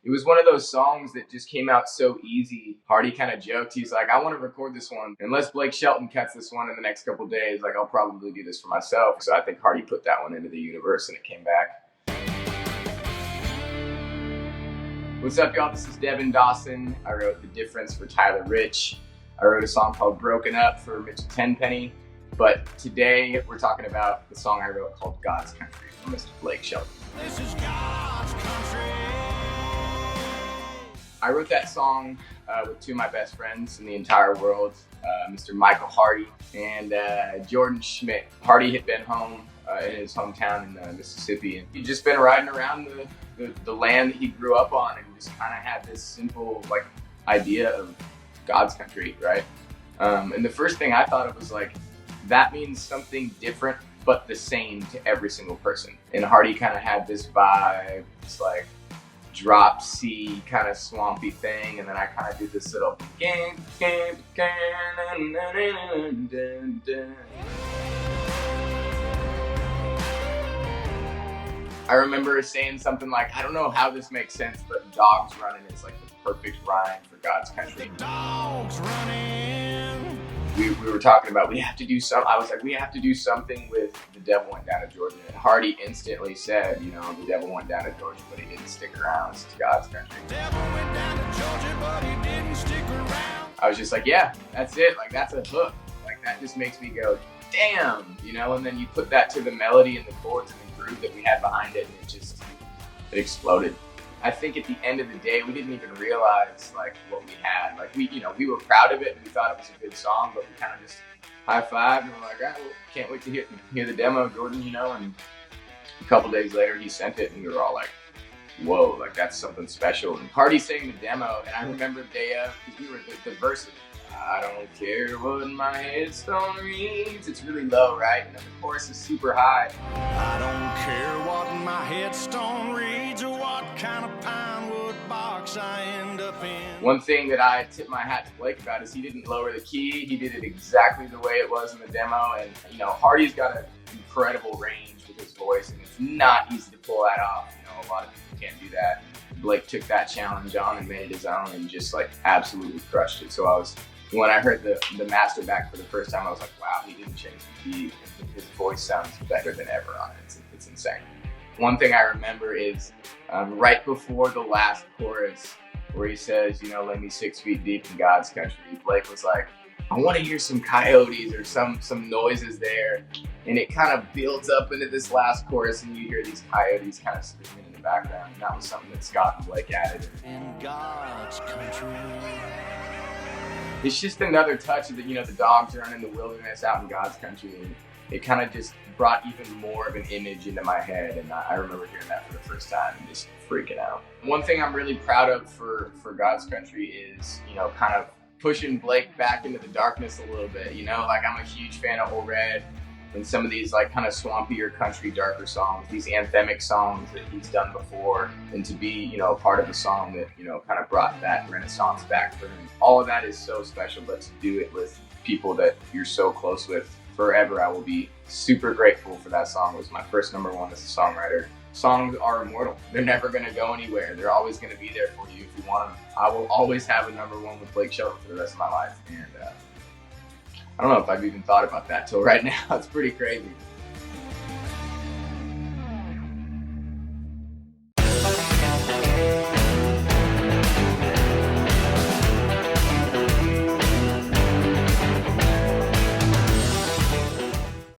it was one of those songs that just came out so easy. Hardy kind of joked, he's like, I want to record this one. Unless Blake Shelton cuts this one in the next couple days, like I'll probably do this for myself. So I think Hardy put that one into the universe and it came back. What's up, y'all? This is Devin Dawson. I wrote The Difference for Tyler Rich. I wrote a song called Broken Up for Mitchell Tenpenny. But today we're talking about the song I wrote called God's Country from Mr. Blake Shelton. This is God's Country. I wrote that song with two of my best friends in the entire world, Mr. Michael Hardy and Jordan Schmidt. Hardy had been home in his hometown in Mississippi, and he'd just been riding around the land that he grew up on, and just kind of had this simple idea of God's country, right? And the first thing I thought of was that means something different but the same to every single person. And Hardy kind of had this vibe, this drop C kind of swampy thing, and then I kind of did this little I remember saying something like, I don't know how this makes sense, but dogs running is the perfect rhyme for God's country. Dogs running. We were talking about we have to do something. I was like, we have to do something with The Devil Went Down to Georgia. And Hardy instantly said, the devil went down to Georgia, but he didn't stick around. This is God's country. The devil went down to Georgia, but he didn't stick around. I was just like, yeah, that's it. That's a hook. That just makes me go, damn, and then you put that to the melody and the chords and the groove that we had behind it, and it exploded. I think at the end of the day, we didn't even realize what we had. We were proud of it and we thought it was a good song, but we kind of just high-fived and we're like, well, can't wait to hear the demo, Jordan, and a couple days later he sent it and we were all like, whoa, that's something special. And Hardy sang the demo, and I remember day of, because we were the verse of, I don't care what my headstone reads. It's really low, right? And then the chorus is super high. I don't care what my headstone reads or what kind of pine wood box I end up in. One thing that I tip my hat to Blake about is he didn't lower the key. He did it exactly the way it was in the demo. And, Hardy's got an incredible range with his voice, and it's not easy to pull that off. A lot of people can't do that. Blake took that challenge on and made it his own and just absolutely crushed it. So when I heard the master back for the first time, I was like, wow, he didn't change the key. His voice sounds better than ever on it. It's insane. One thing I remember is right before the last chorus where he says, lay me 6 feet deep in God's country, Blake was like, I want to hear some coyotes or some noises there. And it kind of builds up into this last chorus, and you hear these coyotes kind of screaming in the background. And that was something that Scott and Blake added. In God's country. It's just another touch of the dogs are in the wilderness out in God's country. And it kind of just brought even more of an image into my head. And I remember hearing that for the first time and just freaking out. One thing I'm really proud of for God's country is, kind of pushing Blake back into the darkness a little bit. I'm a huge fan of Old Red and some of these kind of swampier country darker songs, these anthemic songs that he's done before, and to be a part of a song that kind of brought that renaissance back for him. All of that is so special, but to do it with people that you're so close with forever, I will be super grateful for that song. It was my first number one as a songwriter. Songs are immortal. They're never going to go anywhere. They're always going to be there for you if you want them. I will always have a number one with Blake Shelton for the rest of my life. And I don't know if I've even thought about that till right now. It's pretty crazy.